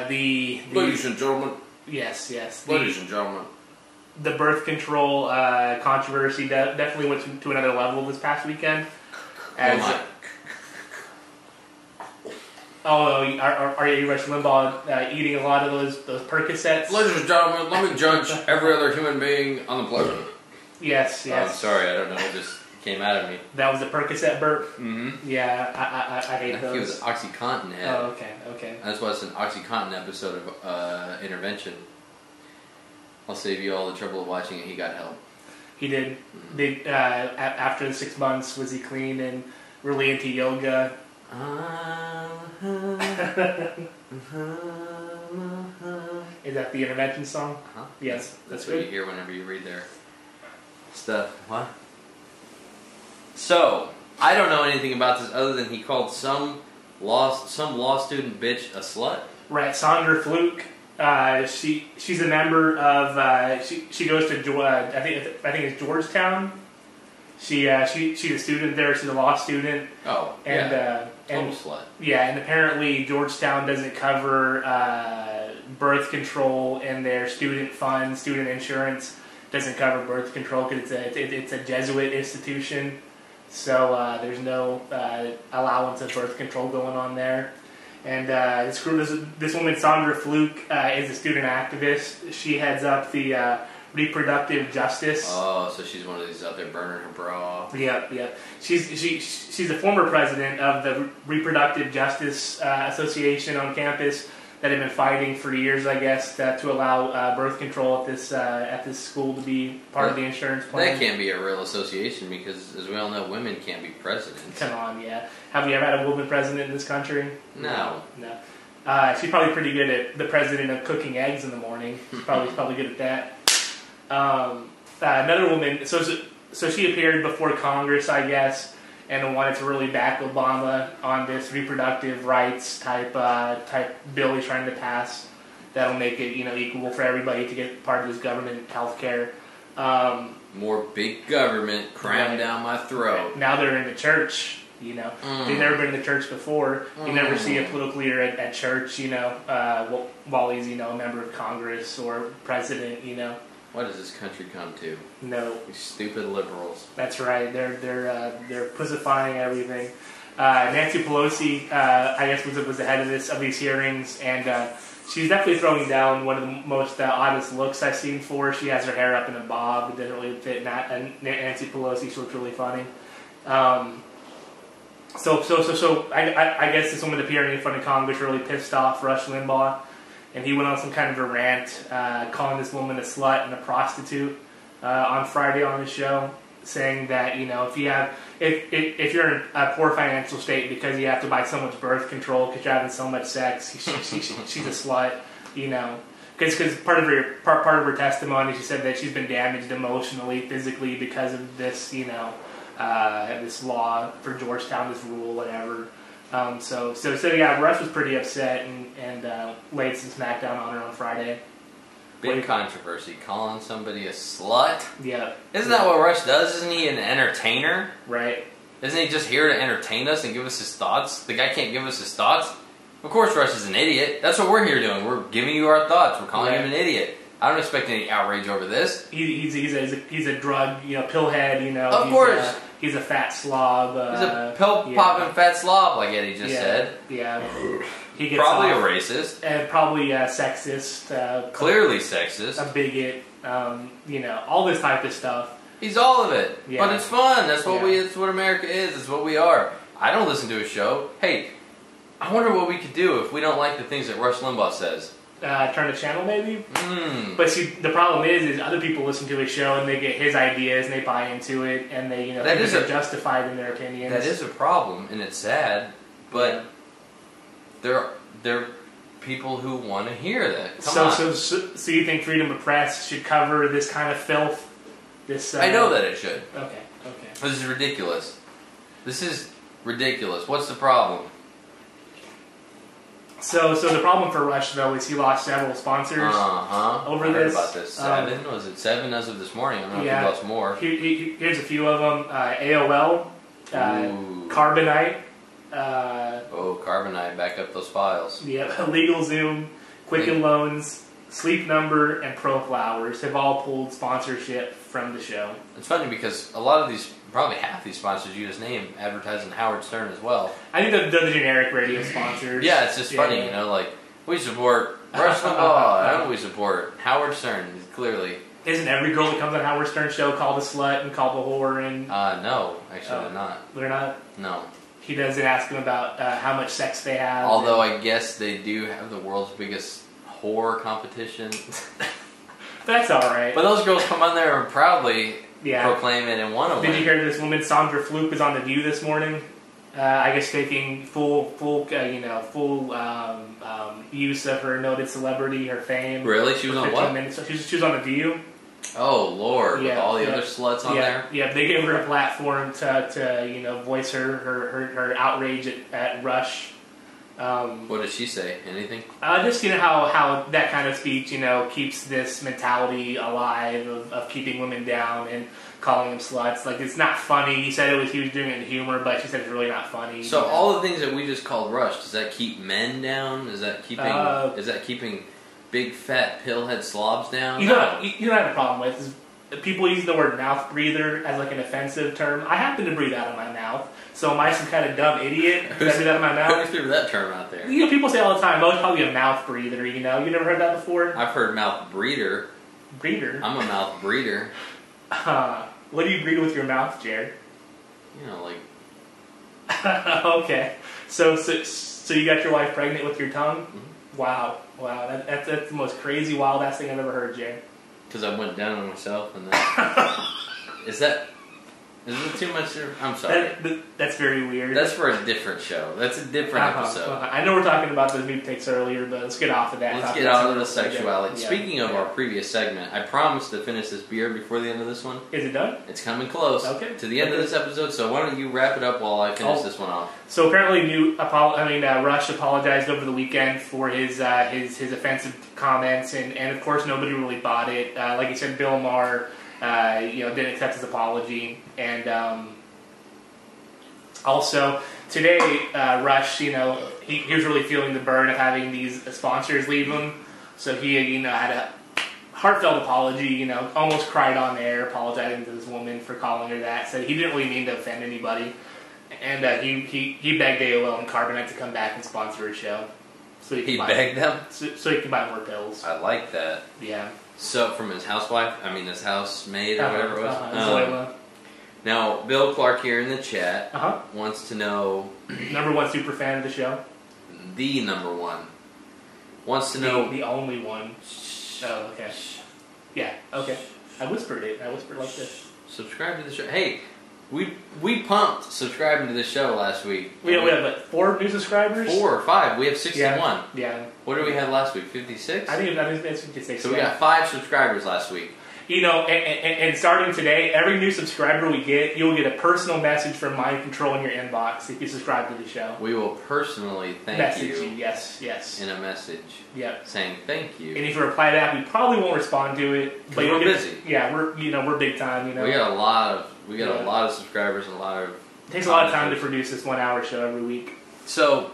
Ladies and gentlemen. Yes, yes. Ladies and gentlemen. The birth control controversy definitely went to another level this past weekend. Are you Rush Limbaugh eating a lot of those Percocets? Ladies and gentlemen, let me judge every other human being on the planet. Yes, yes. I'm sorry, I don't know. It just came out of me. That was a Percocet burp? Mm-hmm. Yeah, I hate those. He was OxyContin head. Oh, okay. That's why it's an OxyContin episode of Intervention. I'll save you all the trouble of watching it. He got help. He did. After the 6 months, was he clean and really into yoga? Is that the Intervention song? Uh-huh. Yes, that's what you hear whenever you read their stuff. What? So, I don't know anything about this other than he called some law student bitch a slut. Right, Sandra Fluke. She's a member of. She goes to I think it's Georgetown. She's a student there. She's a law student. Oh, and yeah. Total slut. Yeah, and apparently Georgetown doesn't cover birth control in their student fund. Student insurance doesn't cover birth control because it's a Jesuit institution. So there's no allowance of birth control going on there. And this woman, Sandra Fluke, is a student activist. She heads up the reproductive justice. Oh, so she's one of these out there burning her bra. Yep. She's a former president of the Reproductive Justice Association on campus that have been fighting for years, I guess, to allow birth control at this school to be part of the insurance plan. That can't be a real association because, as we all know, women can't be presidents. Come on, yeah. Have you ever had a woman president in this country? No. She's probably pretty good at the president of cooking eggs in the morning. She's probably good at that. Another woman, so she appeared before Congress, I guess, and wanted to really back Obama on this reproductive rights type bill he's trying to pass that'll make it equal for everybody to get part of this government health care. More big government crammed down my throat. Now they're in the church. They've never been in the church before. You never see a political leader at church. While he's a member of Congress or president. What does this country come to? No. These stupid liberals. That's right. They're pussifying everything. Nancy Pelosi, I guess, was the head of these hearings, and she's definitely throwing down one of the most oddest looks I've seen for her. She has her hair up in a bob. It doesn't really fit Nancy Pelosi. She looks really funny. So I guess this woman appearing in front of Congress really pissed off Rush Limbaugh. And he went on some kind of a rant, calling this woman a slut and a prostitute on Friday on his show, saying that if you're in a poor financial state because you have to buy so much birth control because you're having so much sex, she's a slut. Because part of her testimony, she said that she's been damaged emotionally, physically because of this this law for Georgetown, this rule, whatever. So Rush was pretty upset and laid some smackdown on her on Friday. Big controversy, calling somebody a slut. Yeah. Isn't that what Rush does? Isn't he an entertainer? Right. Isn't he just here to entertain us and give us his thoughts? The guy can't give us his thoughts? Of course Rush is an idiot. That's what we're here doing. We're giving you our thoughts. We're calling him an idiot. I don't expect any outrage over this. He's a drug, pillhead, Of course. He's a fat slob. He's a pill-popping fat slob, like Eddie just said. Yeah. He gets probably a racist. And probably sexist. Clearly sexist. A bigot. All this type of stuff. He's all of it. Yeah. But it's fun. That's what that's what America is. It's what we are. I don't listen to his show. Hey, I wonder what we could do if we don't like the things that Rush Limbaugh says. Turn the channel, maybe. But see, the problem is other people listen to his show and they get his ideas and they buy into it and they, they're justified in their opinions. That is a problem, and it's sad. But there are people who want to hear that. Come on. So you think freedom of press should cover this kind of filth? I know that it should. Okay. This is ridiculous. This is ridiculous. What's the problem? So the problem for Rush, though, is he lost several sponsors over I heard this. about this. 7? Was it 7 as of this morning? I don't know if he lost more. Here's a few of them. AOL, Carbonite. Carbonite, back up those files. Yep, LegalZoom, Quicken Loans, Sleep Number, and Pro Flowers have all pulled sponsorship from the show. It's funny because a lot of these, probably half these sponsors you just named, advertise on Howard Stern as well. I think they're the generic radio sponsors. Yeah, it's just funny, you know, like, we support Rush Limbaugh, and we support Howard Stern, clearly. Isn't every girl that comes on Howard Stern's show called a slut and called a whore? And no, actually they're not. They're not? No. He doesn't ask them about how much sex they have. Although I guess they do have the world's biggest whore competition. That's alright. But those girls come on there and proudly proclaim it and want to win. Did you hear this woman, Sandra Fluke, is on The View this morning? I guess taking full use of her noted celebrity, her fame. Really? She was on what? Minutes. She was on The View. Oh Lord! With all the other sluts on there. Yeah, they gave her a platform to voice her outrage at Rush. What did she say? Anything? Just how that kind of speech keeps this mentality alive of keeping women down and calling them sluts. Like, it's not funny. He said he was doing it in humor, but she said it's really not funny. So all the things that we just called Rush, does that keep men down? Is that keeping big fat pillhead slobs down? You don't have a problem with is people use the word mouth breather as like an offensive term. I happen to breathe out of my mouth, so am I some kind of dumb idiot? I breathe out of my mouth. Who threw that term out there? People say all the time, "Oh, it's probably a mouth breather." You never heard that before? I've heard mouth breeder. Breeder. I'm a mouth breeder. What do you breed with your mouth, Jared? Like. Okay, so you got your wife pregnant with your tongue? Mm-hmm. Wow, that's the most crazy, wild ass thing I've ever heard, Jared. Because I went down on myself and then... Is it too much? I'm sorry. That's very weird. That's for a different show. That's a different episode. I know we're talking about those new takes earlier, but let's get off of that. Let's get out of the sexuality. Yeah. Speaking of our previous segment, I promised to finish this beer before the end of this one. Is it done? It's coming close to the end of this episode, so why don't you wrap it up while I finish this one off? So apparently Rush apologized over the weekend for his offensive comments, and of course nobody really bought it. Like you said, Bill Maher didn't accept his apology, and also today Rush, he was really feeling the burn of having these sponsors leave him, so he had a heartfelt apology, almost cried on air, apologizing to this woman for calling her that. Said he didn't really mean to offend anybody, and he begged AOL and Carbonite to come back and sponsor his show. So he begged them? So he can buy more pills. I like that. Yeah. So, from his his housemaid or whatever it was. Zoila. Now, Bill Clark here in the chat wants to know... Number one super fan of the show? The number one. Wants to know... The only one. Oh, okay. Yeah, okay. I whispered it. I whispered like this. Subscribe to the show. Hey, we pumped subscribing to the show last week. We have 4 new subscribers? 4 or 5. We have 61. Yeah. What did we have last week? 56? I think it's 56. So we got 5 subscribers last week. And starting today, every new subscriber we get, you'll get a personal message from Mind Control in your inbox if you subscribe to the show. We will personally thank you. Yes. In a message. Yep. Saying thank you. And if you reply back, we probably won't respond to it. But we're busy. Yeah, we're big time. We got a lot of subscribers and a lot of. It takes a lot of time to produce this 1-hour show every week. So,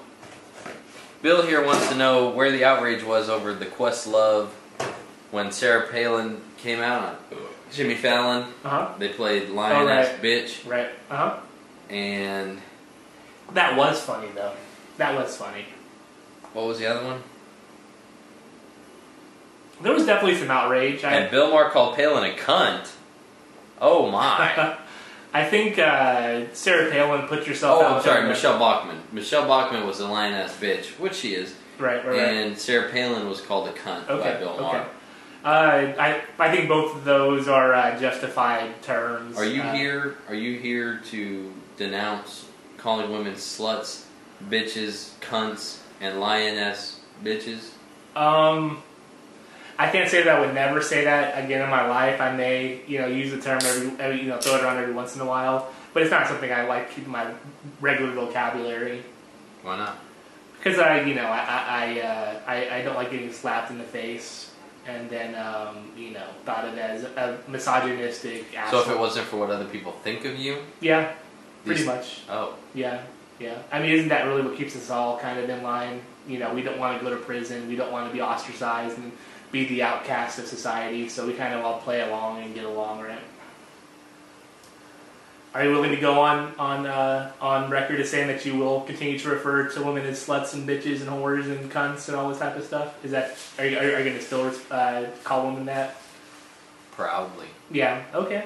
Bill here wants to know where the outrage was over the Questlove when Sarah Palin came out on Jimmy Fallon. They played Lioness Bitch. Right. And that was funny though. That was funny. What was the other one? There was definitely some outrage. And Bill Maher called Palin a cunt. Oh my. I think Sarah Palin put yourself out. Oh, I'm sorry, Michelle Bachmann. Michelle Bachmann was a lioness bitch, which she is. Right. And Sarah Palin was called a cunt by Bill Maher. I think both of those are justified terms. Are you here to denounce calling women sluts, bitches, cunts, and lioness bitches? I can't say that I would never say that again in my life. I may, use the term every throw it around every once in a while, but it's not something I like to keep in my regular vocabulary. Why not? Because I don't like getting slapped in the face, and then thought of as a misogynistic asshole. So if it wasn't for what other people think of you, yeah, pretty much. Oh, yeah. Yeah. I mean, isn't that really what keeps us all kind of in line? You know, we don't want to go to prison. We don't want to be ostracized and be the outcast of society. So we kind of all play along and get along, right? Are you willing to go on record as saying that you will continue to refer to women as sluts and bitches and whores and cunts and all this type of stuff? Is that are you going to still call women that? Proudly. Yeah. Okay.